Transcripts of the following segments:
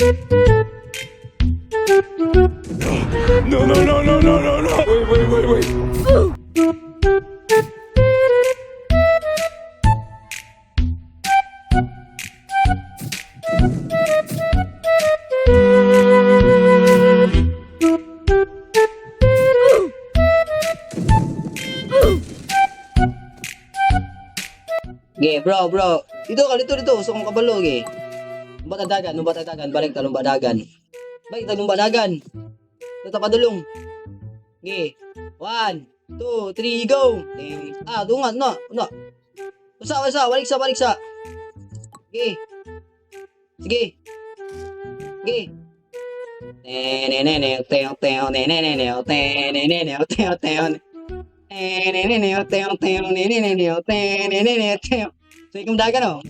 No, no, no, no, no, no, no. Wait. Ge, bro. Dito. Gusto kong kabalo, ge. Lumbat adagan. Balik ta lumbat dagan. Dito padulong. Ge. 1, 2, 3, go. Dungan na. Usa. Balik sa. Ge. Sige. Ge. Sige kung dagan oh.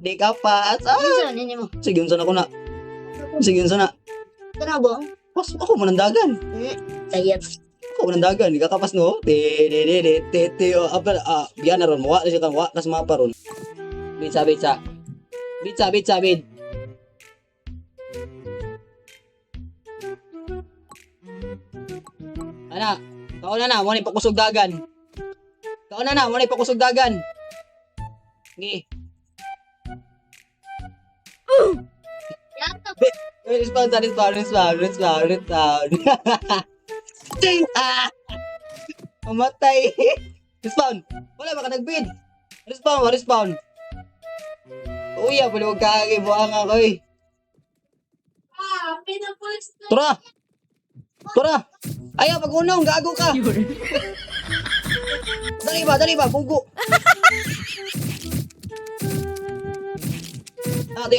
Di ka pa. Ano ninyo mo? Sige unsa na ko na. Tanabo? Pas ako man ang dagan. Sayap. Ako man ang dagan. Di ka kapas no. Biyan na ron mo. Wa siya kang wa kas mapa ron. Bitsa. Ana, kaon na mo ni pakusog dagan. Gi. Yato. Respawn. Mamatay. Respawn. Wala baka nagbid. Respawn. Uy, pwede huwag kakagay buhang ako eh. Tura. Ayaw, pag-unong, gago ka. Dali ba, pugo.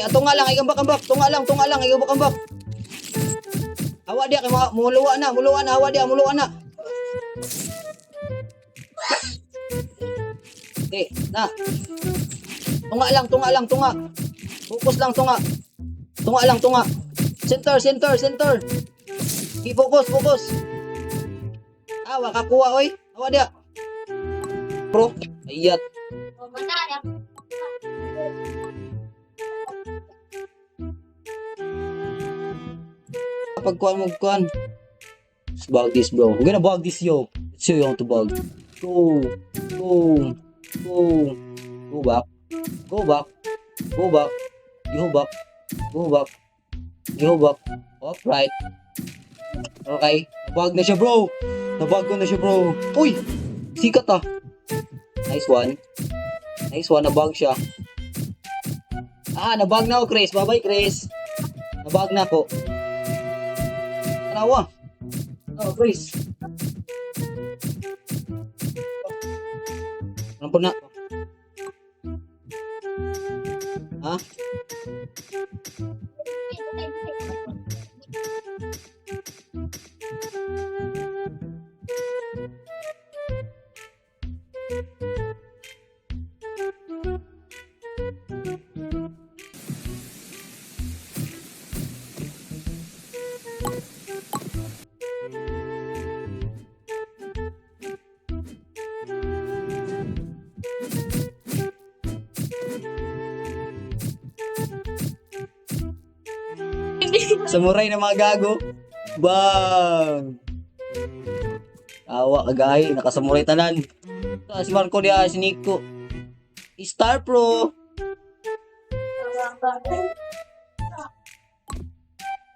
Tunga lang, igambak. Tunga lang, igambak. Hawa dia, kay muluwa na, hawa dia, na. Na. Tunga lang. Focus lang, tunga. Tunga. Center. Focus. Kakuha, oy. Hawa dia. Bro, ayat. Pagkuhan. Bug this, bro. We're gonna bug this, yo. Let's show you how to bug. Go back. Go back. Up, right. Okay. Nabug na siya, bro. Uy! Sikat ah. Nice one. Nabug siya. Nabug na ako, Chris. Bye-bye, Chris. Nabug na ako. Tanawa. Chris. Ano po na? Ha? Samurai na mga gago. Bang! Awa kagay, nakasamurai tanan. Si Marco dia, si Nico. Star Pro.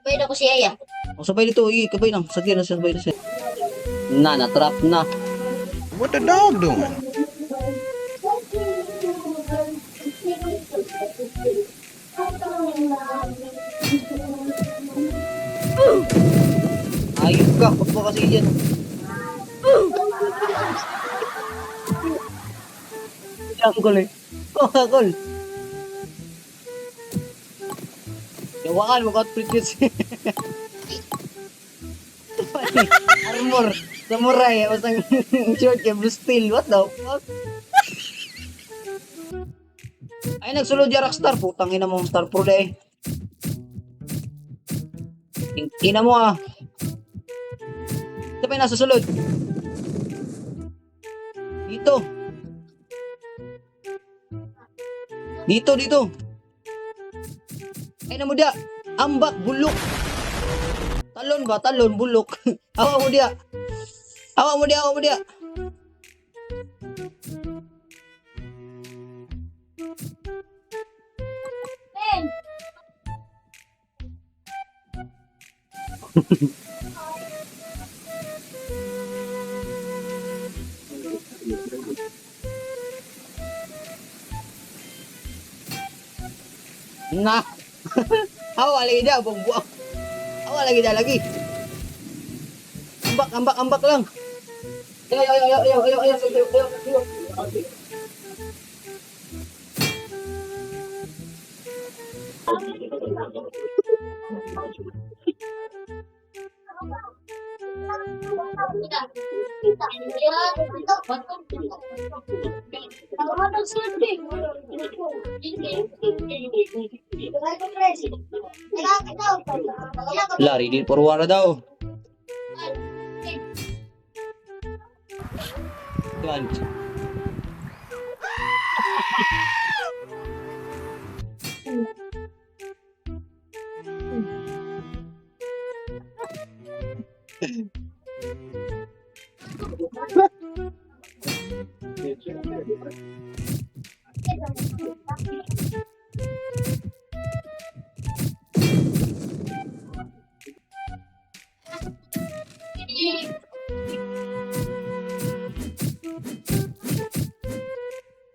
Pwede ko siya ya. Sabay dito, kabay lang. Sabay na siya. Natrap na. What the dog doing? Ayun ka, pag mo kasi yan. Kagol eh. Kagol. Yawakan mo ka previous. Armor. Samurai. Basta short kay blue steel. What the fuck? Ay, nagsulod yung Rockstar. Putang ina mo, Star Pro na eh. Ina mo ah. Ito pa yung nasa sulod. Dito. Ay na mo dia. Ambak, bulok. Talon ba? Talon, bulok. Hawa mo dia. Hawa mo dia, hawa mo dia. Nah. Hawa lagi dia, buang-buang. Hawa lagi dia lagi. Ambak, ambak, ambak lang. Ayo, ayo, ayo, ayo, ayo, ayo, ayo, ayo, ayo. Lari din Purwara daw. Yan.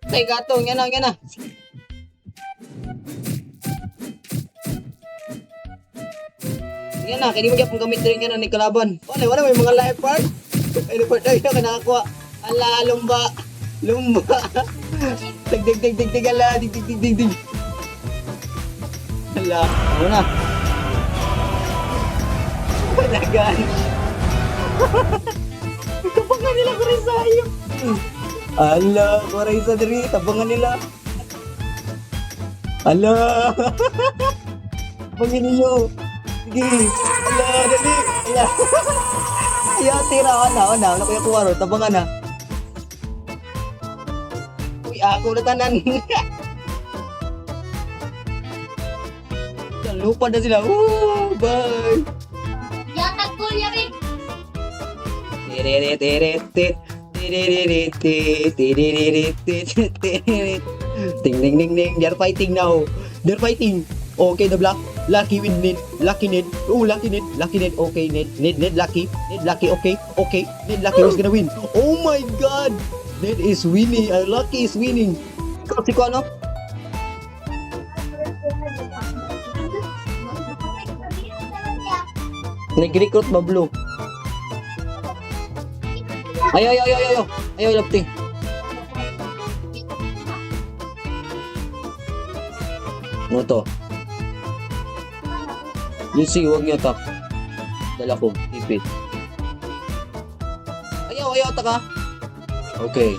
Tay gatong, yan na, yan na. Yan na, kaya di mo kaya pang gamit rin yan ni kalaban. Wala may mga life part. Ay, life part na yun, nakakuha. Ala, lumba. Lumba. Dig, dig, dig, dig, dig, ala, dig, dig, dig, dig, dig. Ala, ano na? Panagan. Tabangan nila ko rin sa iyo. Ala, ko rin sa diri, tabangan nila. Ala. Tabangan ninyo. Sige. Ala, dali. Ala. Ayaw, tira ka na. Ano kaya kuwaro? Tabangan na. Uy, ako na tanan. Lupa na sila. Woo, bye. Yatag ko niya rin. Ding ding ding ding, they're fighting now. They're fighting. Okay, the black. Lucky with Ned. Lucky Ned. Oh, lucky Ned. Lucky Ned. Okay, Ned. Ned lucky. Ned lucky. Okay. Okay. Ned lucky was gonna win. Oh my god. Ned is winning. Lucky is winning. Kasi ko ano? Nag-recruit ba blue? Ayo. Ayo, lapting. Ano to? Lucy, huwag niyo attack. Dala ko, ipit. Ayaw, attack ha. Okay.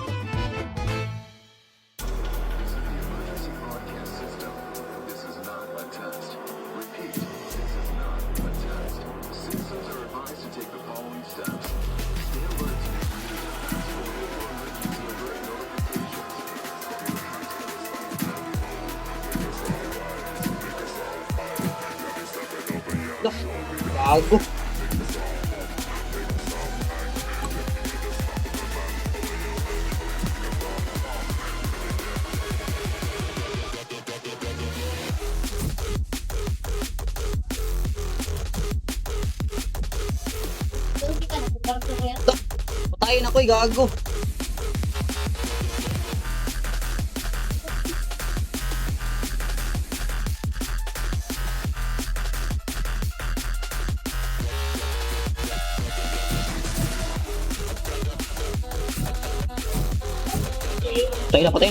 Gago. Patayin ako gago.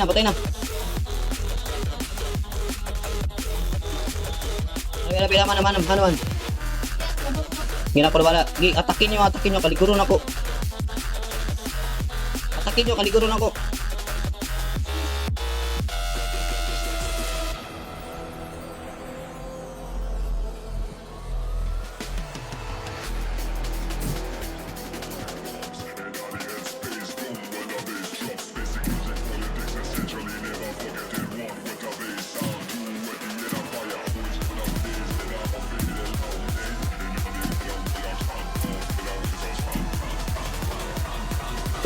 Patay na. Pila, mana. Gina ko bala. Atakin nyo, kaliguron ako.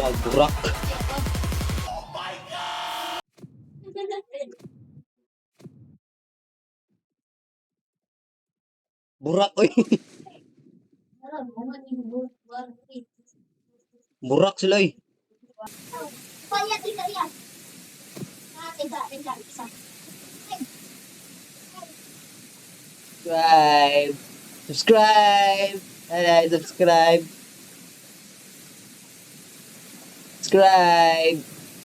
Bagrak. Burak, oy. Burak sila, oy. Kaya tinggal yan. Tinggal, isa. Subscribe. Subscribe. Alright, subscribe. Subscribe.